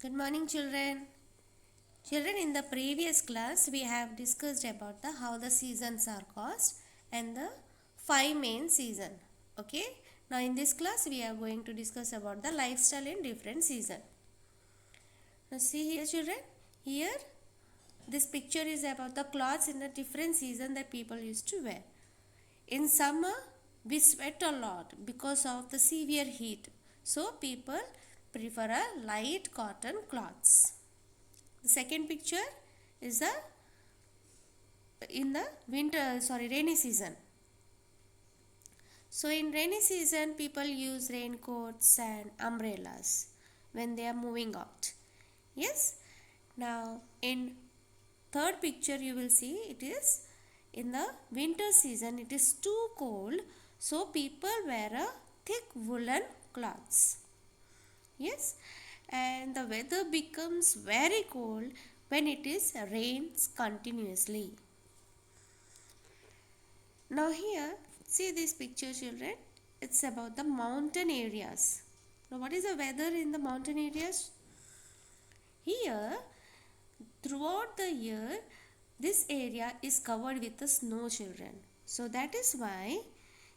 Good morning, children. Children, in the previous class, we have discussed about how the seasons are caused and the five main season. Okay. Now, in this class, we are going to discuss about the lifestyle in different season. Now, see here, children. Here, this picture is about the clothes in the different season that people used to wear. In summer, we sweat a lot because of the severe heat. So, people prefer a light cotton cloths. The second picture is in the rainy season. So in rainy season, people use raincoats and umbrellas when they are moving out. Yes. Now in third picture, you will see it is in the winter season. It is too cold, so people wear a thick woolen cloths. Yes. And the weather becomes very cold when it rains continuously. Now here, see this picture, children. It's about the mountain areas. Now what is the weather in the mountain areas? Here, throughout the year, this area is covered with the snow, children. So that is why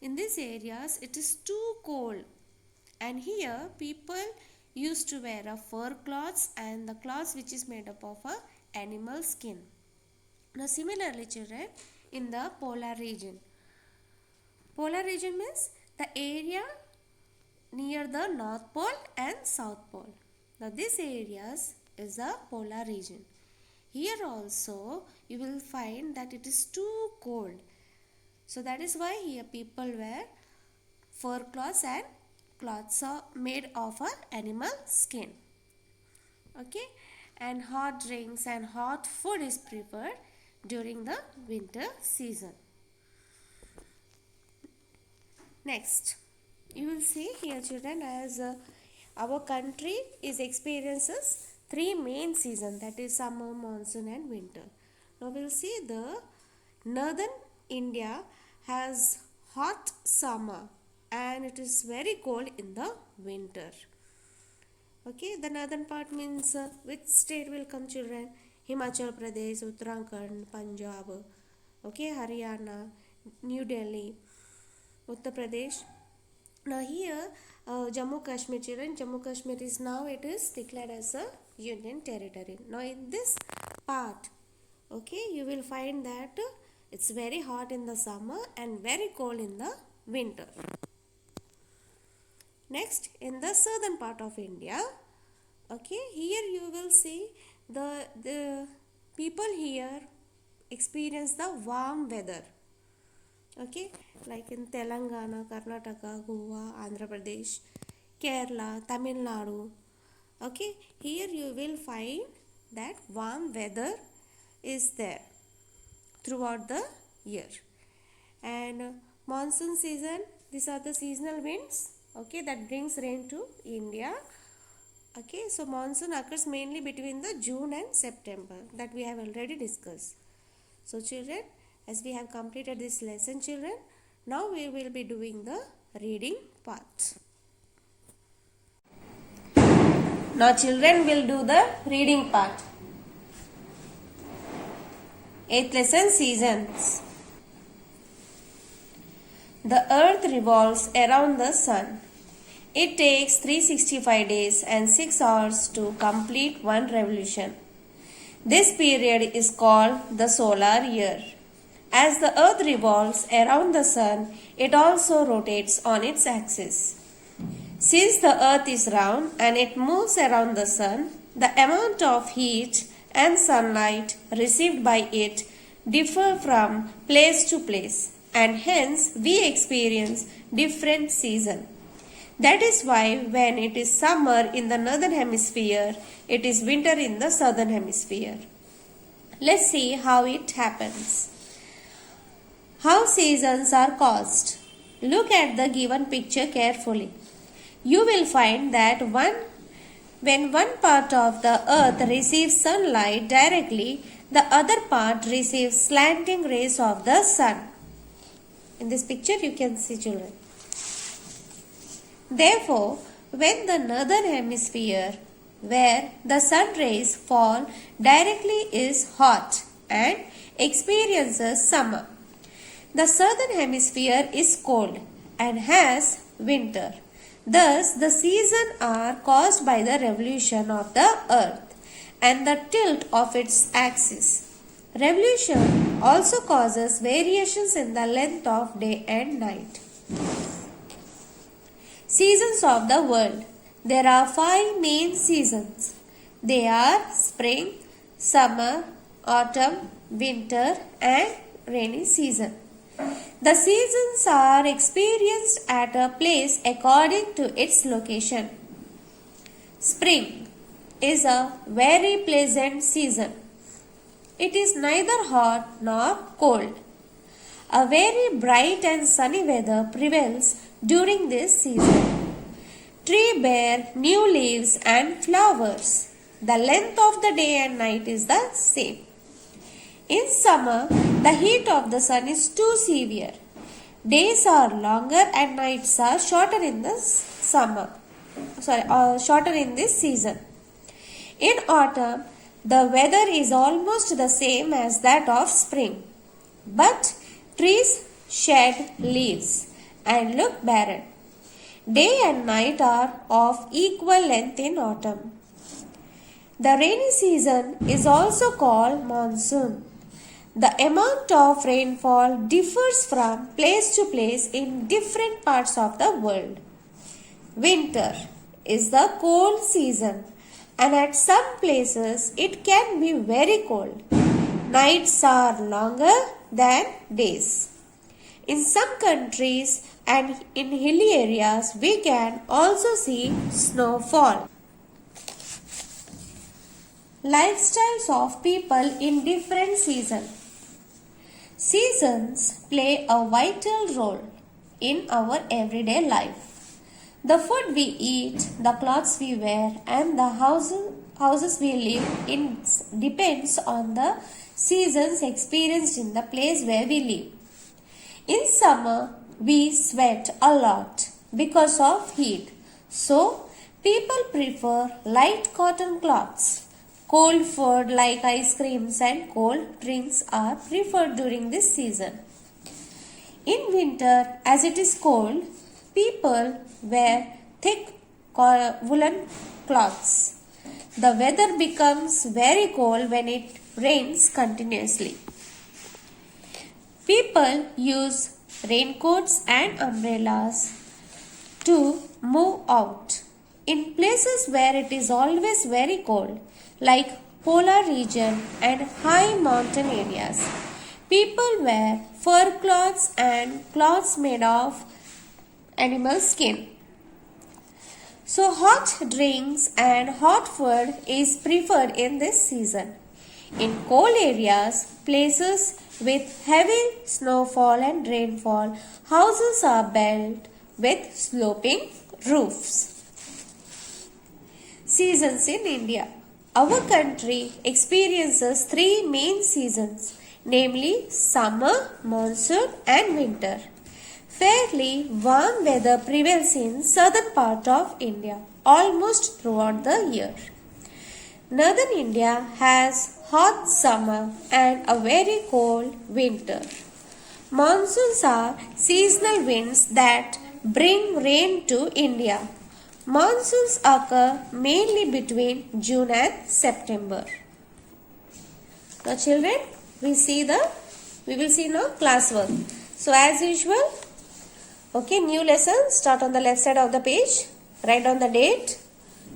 in these areas it is too cold. And here people used to wear a fur cloths and the cloths which is made up of a animal skin. Now similarly, children, in the polar region. Polar region means the area near the North Pole and South Pole. Now this areas is the polar region. Here also you will find that it is too cold. So that is why here people wear fur cloths and cloths are made of animal skin. Okay, and hot drinks and hot food is preferred during the winter season. Next, you will see here, children, as our country experiences three main seasons, that is summer, monsoon and winter. Now we will see the northern India has hot summer and it is very cold in the winter. Okay, the northern part means which state will come, children? Himachal Pradesh, Uttarakhand, Punjab, okay, Haryana, New Delhi, Uttar Pradesh. Now here, Jammu Kashmir, children, Jammu Kashmir is now it is declared as a union territory. Now in this part, okay, you will find that it's very hot in the summer and very cold in the winter. Next, in the southern part of India, okay, here you will see the people here experience the warm weather. Okay, like in Telangana, Karnataka, Goa, Andhra Pradesh, Kerala, Tamil Nadu. Okay, here you will find that warm weather is there throughout the year. And monsoon season, these are the seasonal winds, okay, that brings rain to India. Okay, so monsoon occurs mainly between the June and September, that we have already discussed. So children, as we have completed this lesson, children, now we will be doing the reading part. Now children will do the reading part. 8th lesson, seasons. The earth revolves around the sun. It takes 365 days and 6 hours to complete one revolution. This period is called the solar year. As the earth revolves around the sun, it also rotates on its axis. Since the earth is round and it moves around the sun, the amount of heat and sunlight received by it differ from place to place, and hence we experience different seasons. That is why when it is summer in the northern hemisphere, it is winter in the southern hemisphere. Let's see how it happens. How seasons are caused. Look at the given picture carefully. You will find that when one part of the earth receives sunlight directly, the other part receives slanting rays of the sun. In this picture you can see, children. Therefore, when the northern hemisphere where the sun rays fall directly is hot and experiences summer. The southern hemisphere is cold and has winter. Thus, the seasons are caused by the revolution of the earth and the tilt of its axis. Revolution also causes variations in the length of day and night. Seasons of the world. There are 5 main seasons. They are spring, summer, autumn, winter and rainy season. The seasons are experienced at a place according to its location. Spring is a very pleasant season. It is neither hot nor cold. A very bright and sunny weather prevails during this season. Trees bear new leaves and flowers. The length of the day and night is the same. In summer, the heat of the sun is too severe. Days are longer and nights are shorter in the shorter in this season. In autumn, the weather is almost the same as that of spring, but trees shed leaves and look barren. Day and night are of equal length in autumn. The rainy season is also called monsoon. The amount of rainfall differs from place to place in different parts of the world. Winter is the cold season, and at some places it can be very cold. Nights are longer than days. In some countries and in hilly areas, we can also see snowfall. Lifestyles of people in different seasons. Seasons play a vital role in our everyday life. The food we eat, the clothes we wear, and the houses we live in depends on the seasons experienced in the place where we live. In summer, we sweat a lot because of heat. So, people prefer light cotton cloths. Cold food like ice creams and cold drinks are preferred during this season. In winter, as it is cold, people wear thick woolen cloths. The weather becomes very cold when it rains continuously. People use raincoats and umbrellas to move out. In places where it is always very cold, like polar region and high mountain areas, people wear fur cloths and cloths made of animal skin. So hot drinks and hot food is preferred in this season. In cold areas, places with heavy snowfall and rainfall, houses are built with sloping roofs. Seasons in India. Our country experiences 3 main seasons, namely summer, monsoon and winter. Fairly warm weather prevails in southern part of India almost throughout the year. Northern India has hot summer and a very cold winter. Monsoons are seasonal winds that bring rain to India. Monsoons occur mainly between June and September. Now children, we will see now classwork. So as usual, okay, new lesson, start on the left side of the page, write down the date,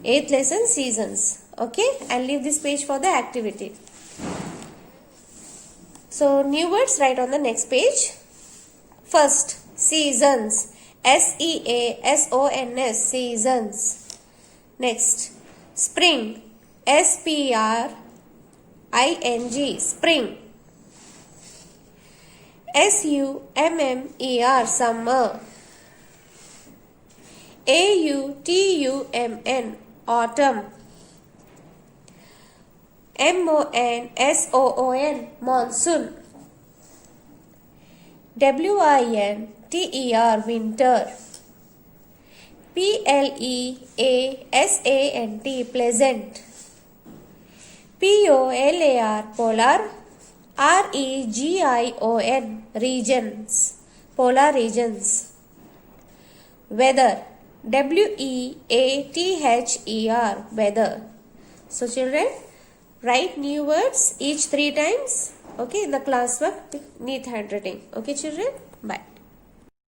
8th lesson seasons. Okay, and leave this page for the activity. So new words, write on the next page. First, seasons. SEASONS, seasons. Next, spring. SPRING, spring. SUMMER, summer. AUTUMN, autumn. MONSOON, monsoon. WINTER, winter. Pleasant, pleasant. Polar, polar. Region, regions, polar regions. Weather, weather, weather. So children, write new words each 3 times. Okay, in the classwork, neat handwriting. Okay children, bye.